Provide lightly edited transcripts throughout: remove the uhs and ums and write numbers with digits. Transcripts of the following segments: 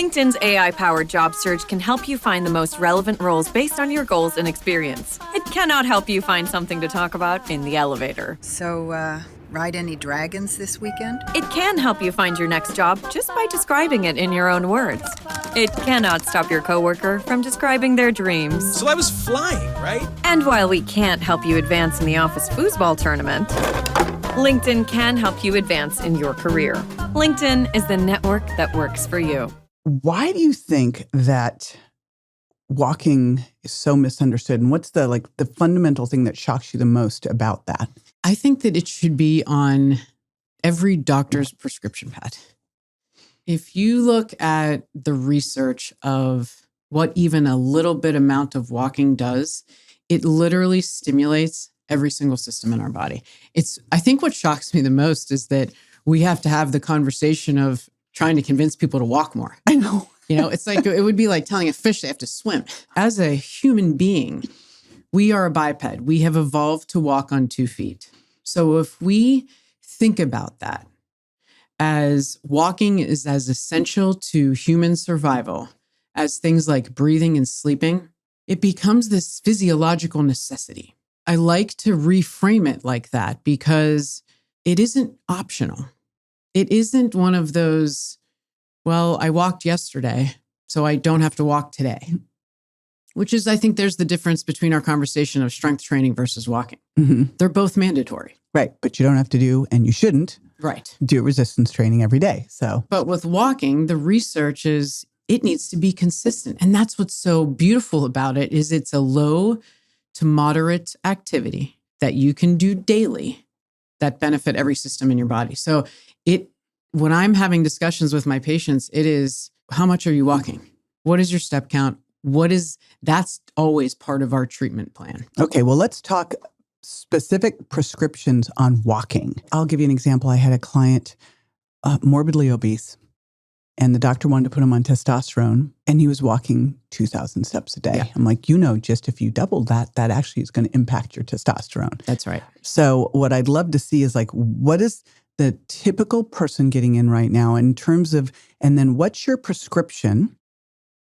LinkedIn's AI-powered job search can help you find the most relevant roles based on your goals and experience. It cannot help you find something to talk about in the elevator. So, ride any dragons this weekend? It can help you find your next job just by describing it in your own words. It cannot stop your coworker from describing their dreams. So I was flying, right? And while we can't help you advance in the office foosball tournament, LinkedIn can help you advance in your career. LinkedIn is the network that works for you. Why do you think that walking is so misunderstood? And what's the fundamental thing that shocks you the most about that? I think that it should be on every doctor's prescription pad. If you look at the research of what even a little bit amount of walking does, it literally stimulates every single system in our body. I think what shocks me the most is that we have to have the conversation of trying to convince people to walk more. I know. It's like, it would be like telling a fish they have to swim. As a human being, we are a biped. We have evolved to walk on 2 feet. So if we think about that as walking is as essential to human survival as things like breathing and sleeping, it becomes this physiological necessity. I like to reframe it like that because it isn't optional. It isn't one of those, well, I walked yesterday, so I don't have to walk today. Which is, I think there's the difference between our conversation of strength training versus walking. Mm-hmm. They're both mandatory. Right. But you don't have to do, and you shouldn't do resistance training every day. But with walking, the research is it needs to be consistent. And that's what's so beautiful about it is it's a low to moderate activity that you can do daily that benefit every system in your body. So when I'm having discussions with my patients, it is, how much are you walking? What is your step count? That's always part of our treatment plan. Okay, well, let's talk specific prescriptions on walking. I'll give you an example. I had a client, morbidly obese, and the doctor wanted to put him on testosterone, and he was walking 2,000 steps a day. Yeah. I'm like, just if you doubled that actually is going to impact your testosterone. That's right. So what I'd love to see is what is the typical person getting in right now in terms of, and then what's your prescription?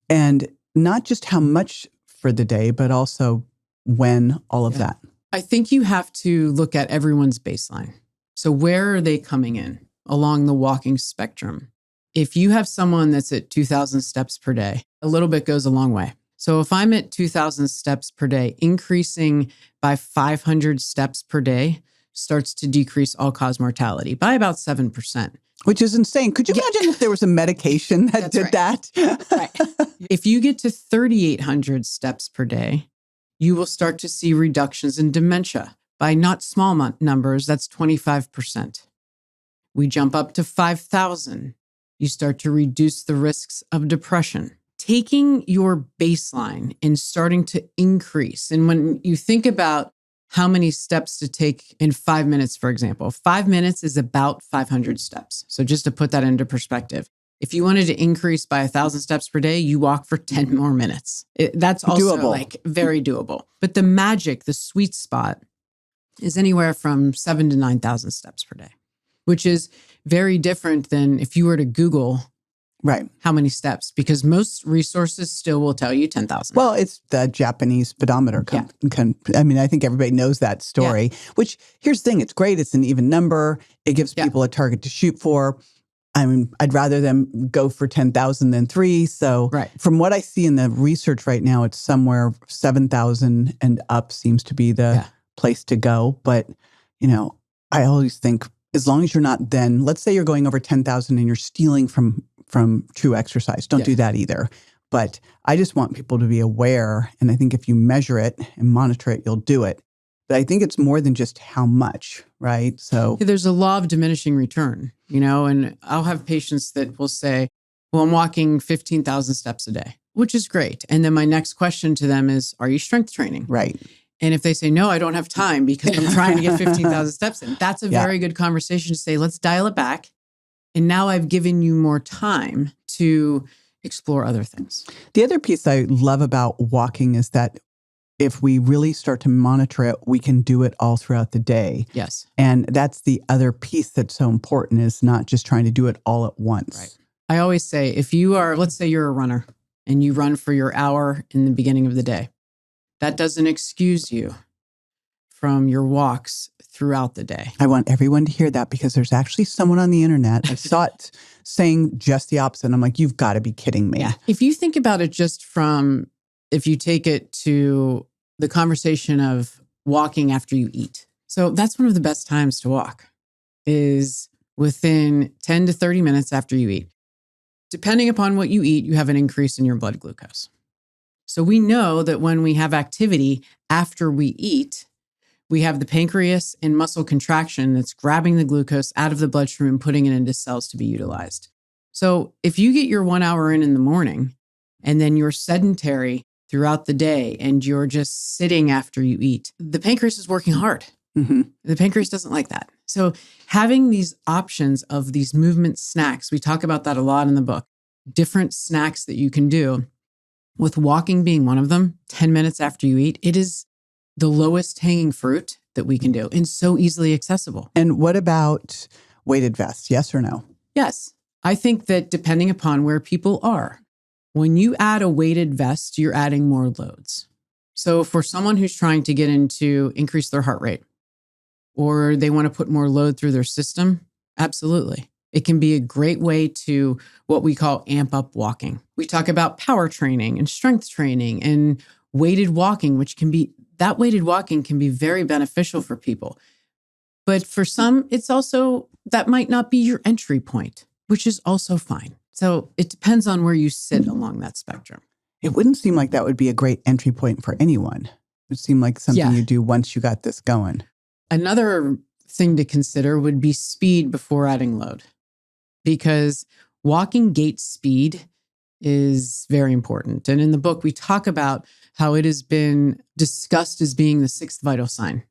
And not just how much for the day, but also when, all of that. I think you have to look at everyone's baseline. So where are they coming in along the walking spectrum? If you have someone that's at 2,000 steps per day, a little bit goes a long way. So if I'm at 2,000 steps per day, increasing by 500 steps per day starts to decrease all-cause mortality by about 7%. Which is insane. Could you imagine if there was a medication that did that? Right. If you get to 3,800 steps per day, you will start to see reductions in dementia by not small numbers. That's 25%. We jump up to 5,000. You start to reduce the risks of depression. Taking your baseline and starting to increase. And when you think about how many steps to take in 5 minutes, for example, 5 minutes is about 500 steps. So just to put that into perspective, if you wanted to increase by 1,000 steps per day, you walk for 10 more minutes. That's also doable. Very doable. But the magic, the sweet spot is anywhere from 7,000 to 9,000 steps per day, which is very different than if you were to Google how many steps, because most resources still will tell you 10,000. Well, it's the Japanese pedometer. I think everybody knows that story, which here's the thing. It's great. It's an even number. It gives people a target to shoot for. I'd rather them go for 10,000 than 3. So from what I see in the research right now, it's somewhere 7,000 and up seems to be the place to go. But, I always think as long as you're not then, let's say you're going over 10,000 and you're stealing from true exercise. Don't do that either. But I just want people to be aware. And I think if you measure it and monitor it, you'll do it. But I think it's more than just how much, right? So there's a law of diminishing return, and I'll have patients that will say, well, I'm walking 15,000 steps a day, which is great. And then my next question to them is, are you strength training? Right. And if they say, no, I don't have time because I'm trying to get 15,000 steps in, that's a very good conversation to say, let's dial it back. And now I've given you more time to explore other things. The other piece I love about walking is that if we really start to monitor it, we can do it all throughout the day. Yes. And that's the other piece that's so important is not just trying to do it all at once. Right. I always say, if you are, let's say you're a runner and you run for your hour in the beginning of the day, that doesn't excuse you from your walks throughout the day. I want everyone to hear that because there's actually someone on the internet, I saw it saying just the opposite. I'm like, you've got to be kidding me. Yeah. If you think about it just from, if you take it to the conversation of walking after you eat. So that's one of the best times to walk is within 10 to 30 minutes after you eat. Depending upon what you eat, you have an increase in your blood glucose. So we know that when we have activity after we eat, we have the pancreas and muscle contraction that's grabbing the glucose out of the bloodstream and putting it into cells to be utilized. So if you get your 1 hour in the morning and then you're sedentary throughout the day and you're just sitting after you eat, the pancreas is working hard. Mm-hmm. The pancreas doesn't like that. So having these options of these movement snacks, we talk about that a lot in the book, different snacks that you can do, with walking being one of them, 10 minutes after you eat, it is the lowest hanging fruit that we can do and so easily accessible. And what about weighted vests? Yes or no? Yes. I think that depending upon where people are, when you add a weighted vest, you're adding more loads. So for someone who's trying to get into increase their heart rate, or they want to put more load through their system, absolutely. It can be a great way to what we call amp up walking. We talk about power training and strength training and weighted walking, that weighted walking can be very beneficial for people. But for some, it's also, that might not be your entry point, which is also fine. So it depends on where you sit along that spectrum. It wouldn't seem like that would be a great entry point for anyone. It would seem like something you do once you got this going. Another thing to consider would be speed before adding load, because walking gait speed is very important. And in the book, we talk about how it has been discussed as being the sixth vital sign.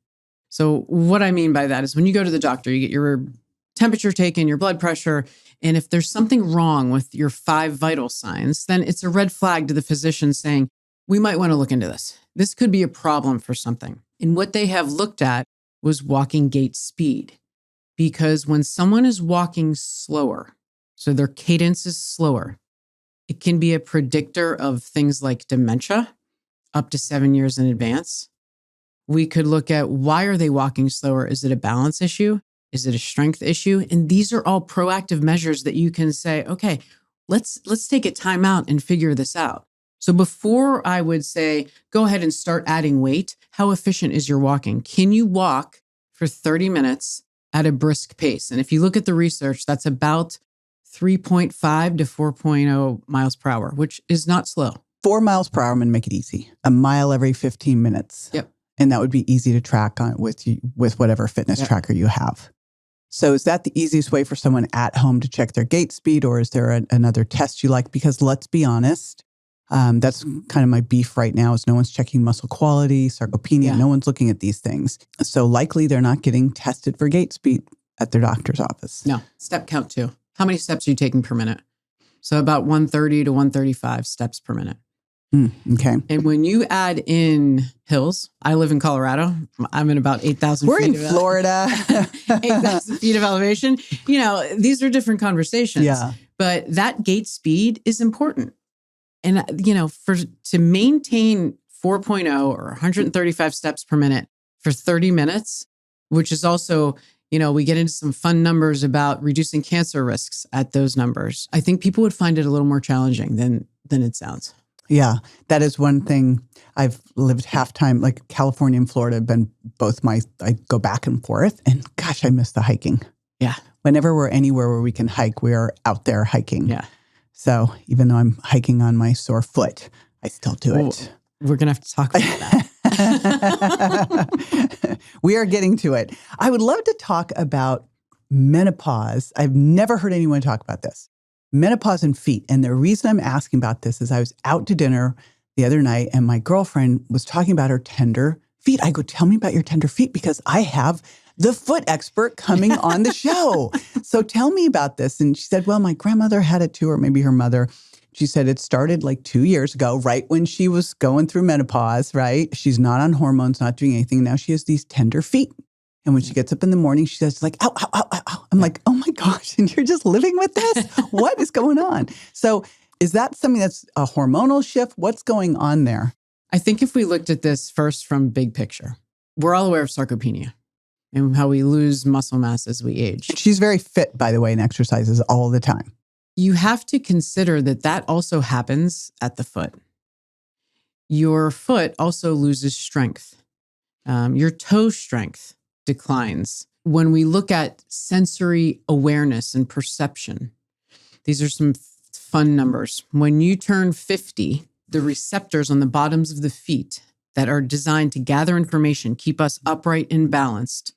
So what I mean by that is when you go to the doctor, you get your temperature taken, your blood pressure, and if there's something wrong with your 5 vital signs, then it's a red flag to the physician saying, we might want to look into this. This could be a problem for something. And what they have looked at was walking gait speed. Because when someone is walking slower, so their cadence is slower, it can be a predictor of things like dementia up to 7 years in advance. We could look at why are they walking slower? Is it a balance issue? Is it a strength issue? And these are all proactive measures that you can say, okay, let's take a time out and figure this out. So before I would say, go ahead and start adding weight, how efficient is your walking? Can you walk for 30 minutes at a brisk pace? And if you look at the research, that's about 3.5 to 4.0 miles per hour, which is not slow. 4 miles per hour, I'm going to make it easy. A mile every 15 minutes. Yep. And that would be easy to track on with whatever fitness tracker you have. So is that the easiest way for someone at home to check their gait speed, or is there another test you like? Because let's be honest, that's kind of my beef right now is no one's checking muscle quality, sarcopenia. Yeah. No one's looking at these things. So likely they're not getting tested for gait speed at their doctor's office. No. Step count too. How many steps are you taking per minute? So about 130 to 135 steps per minute. Okay. And when you add in hills, I live in Colorado. I'm in about 8,000 feet. We're in Florida. 8,000 feet of elevation. You know, these are different conversations. Yeah. But that gait speed is important. And, you know, to maintain 4.0 or 135 steps per minute for 30 minutes, which is also, you know, we get into some fun numbers about reducing cancer risks at those numbers. I think people would find it a little more challenging than it sounds. Yeah, that is one thing. I've lived half time, like California and Florida have been both I go back and forth, and gosh, I miss the hiking. Yeah. Whenever we're anywhere where we can hike, we are out there hiking. Yeah. So even though I'm hiking on my sore foot, I still do it. We're going to have to talk about that. We are getting to it. I would love to talk about menopause. I've never heard anyone talk about this. Menopause and feet. And the reason I'm asking about this is I was out to dinner the other night and my girlfriend was talking about her tender feet. I go, tell me about your tender feet because I have the foot expert coming on the show. So tell me about this. And she said, well, my grandmother had it too, or maybe her mother. She said it started like 2 years ago, right when she was going through menopause, right? She's not on hormones, not doing anything. Now she has these tender feet. And when she gets up in the morning, she says like, ow, ow, ow, ow, ow. I'm like, oh my gosh, and you're just living with this? What is going on? So is that something that's a hormonal shift? What's going on there? I think if we looked at this first from big picture, we're all aware of sarcopenia and how we lose muscle mass as we age. She's very fit, by the way, and exercises all the time. You have to consider that also happens at the foot. Your foot also loses strength. Your toe strength declines. When we look at sensory awareness and perception, these are some fun numbers. When you turn 50, the receptors on the bottoms of the feet that are designed to gather information, keep us upright and balanced,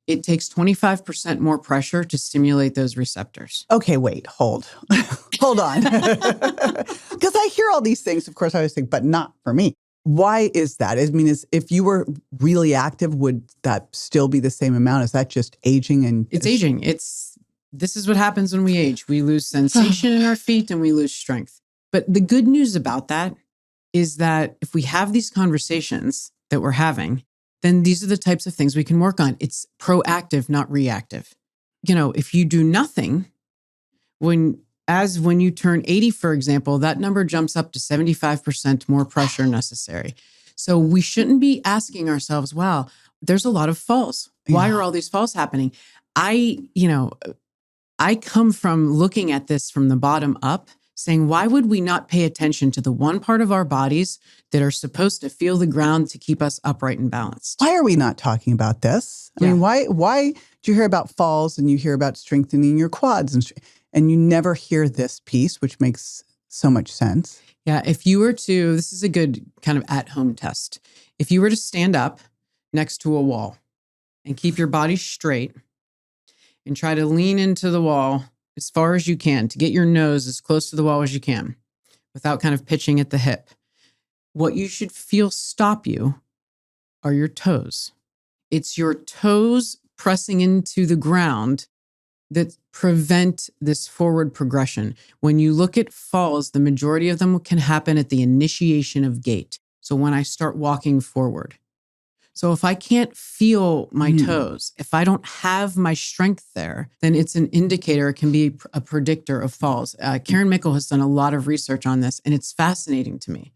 it takes 25% more pressure to stimulate those receptors. Okay, wait, hold on. Because I hear all these things, of course, I always think, but not for me. Why is that? I mean, if you were really active, would that still be the same amount? Is that just aging? And it's aging. This is what happens when we age. We lose sensation in our feet and we lose strength. But the good news about that is that if we have these conversations that we're having, then these are the types of things we can work on. It's proactive, not reactive. If you do nothing, when you turn 80, for example, that number jumps up to 75% more pressure necessary. So we shouldn't be asking ourselves, wow, there's a lot of falls. Why are all these falls happening? I come from looking at this from the bottom up, saying, why would we not pay attention to the one part of our bodies that are supposed to feel the ground to keep us upright and balanced? Why are we not talking about this? I mean, why do you hear about falls and you hear about strengthening your quads and you never hear this piece, which makes so much sense? Yeah, if you were to, this is a good kind of at-home test. If you were to stand up next to a wall and keep your body straight and try to lean into the wall as far as you can to get your nose as close to the wall as you can without kind of pitching at the hip, what you should feel stop you are your toes. It's your toes pressing into the ground that prevent this forward progression. When you look at falls, the majority of them can happen at the initiation of gait. So when I start walking forward. So if I can't feel my toes, if I don't have my strength there, then it's an indicator. It can be a predictor of falls. Karen Mickle has done a lot of research on this, and it's fascinating to me.